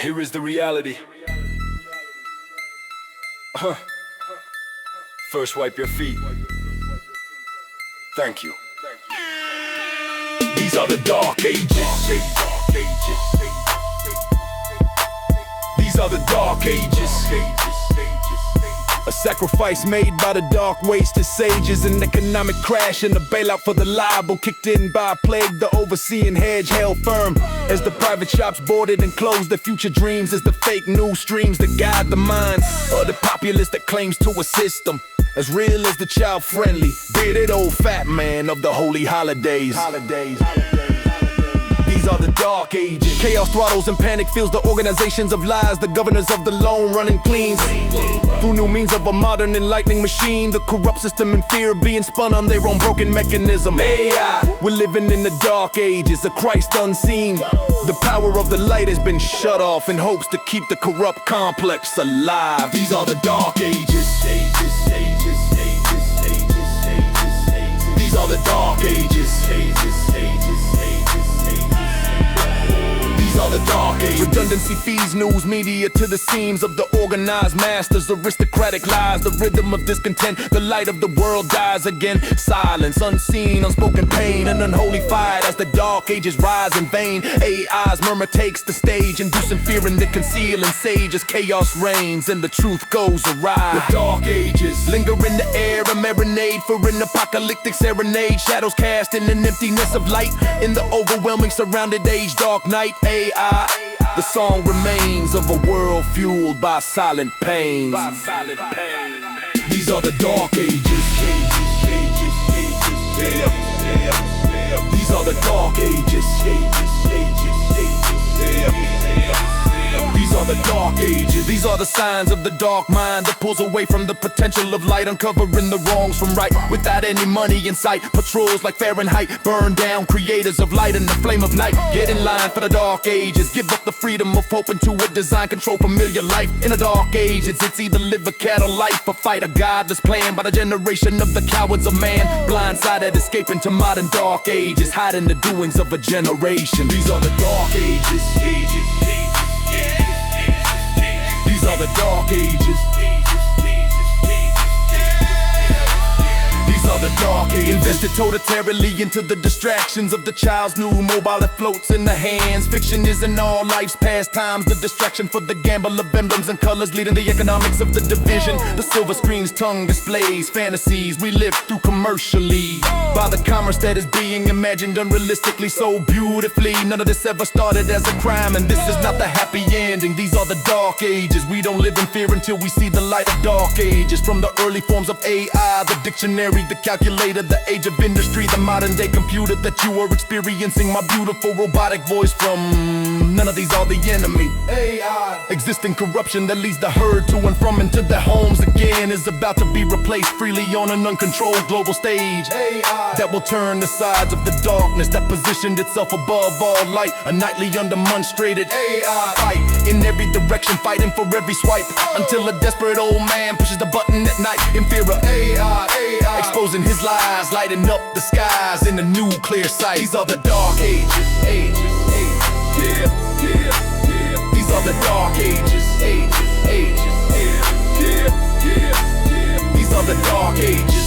Here is the reality. First wipe your feet. Thank you. These are the dark ages. These are the dark ages. A sacrifice made by the dark wasted sages. An economic crash and a bailout for the liable, kicked in by a plague. The overseeing hedge held firm as the private shops boarded and closed. Their future dreams as the fake news streams that guide the minds of the populous that claims to assist them. As real as the child friendly bearded old fat man of the holy holidays. These are the dark ages. Chaos throttles and panic fills the organizations of lies. The governors of the lone running clean through new means of a modern enlightening machine. The corrupt system in fear of being spun on their own broken mechanism. We're living in the dark ages, a Christ unseen. The power of the light has been shut off in hopes to keep the corrupt complex alive. These are the dark ages. These are the dark ages. These are the dark ages. Redundancy feeds news media to the seams of the organized masters. Aristocratic lies, the rhythm of discontent. The light of the world dies again. Silence, unseen, unspoken pain, and unholy fight as the dark ages rise in vain. AI's murmur takes the stage, inducing fear in the concealing sage as chaos reigns and the truth goes awry. The dark ages linger in the air, a marinade for an apocalyptic serenade. Shadows cast in an emptiness of light in the overwhelming surrounded age. Dark night, AI, the song remains of a world fueled by silent pain. These are the dark ages. These are the dark ages. These are the dark ages. These are the signs of the dark mind that pulls away from the potential of light, uncovering the wrongs from right without any money in sight. Patrols like Fahrenheit burn down creators of light in the flame of night. Get in line for the dark ages. Give up the freedom of hope into a design control familiar life. In the dark ages, it's either live a cattle life or fight a godless plan by the generation of the cowards of man. Blindsided, escaping to modern dark ages, hiding the doings of a generation. These are the dark ages. These are the dark ages. These are the dark ages. Invested totalitarily into the distractions of the child's new mobile that floats in the hands. Fiction isn't all life's pastimes. The distraction for the gamble of emblems and colors, leading the economics of the division. The silver screen's tongue displays fantasies we live through commercially by the commerce that is being imagined unrealistically, so beautifully. None of this ever started as a crime, and this is not the happy ending. These are the dark ages. We don't live in fear until we see the light of dark ages. From the early forms of AI, the dictionary, the calculator, the age of industry, the modern day computer that you are experiencing. My beautiful robotic voice from none of these are the enemy. AI, existing corruption that leads the herd to and from into their homes again, is about to be replaced freely on an uncontrolled global stage. AI, that will turn the sides of the darkness that positioned itself above all light. A nightly undemonstrated AI fight in every direction, fighting for every swipe, until a desperate old man pushes the button at night in fear of AI, exposing his lies, lighting up the skies in a new clear sight. These are the dark ages. These are the dark ages. These are the dark ages.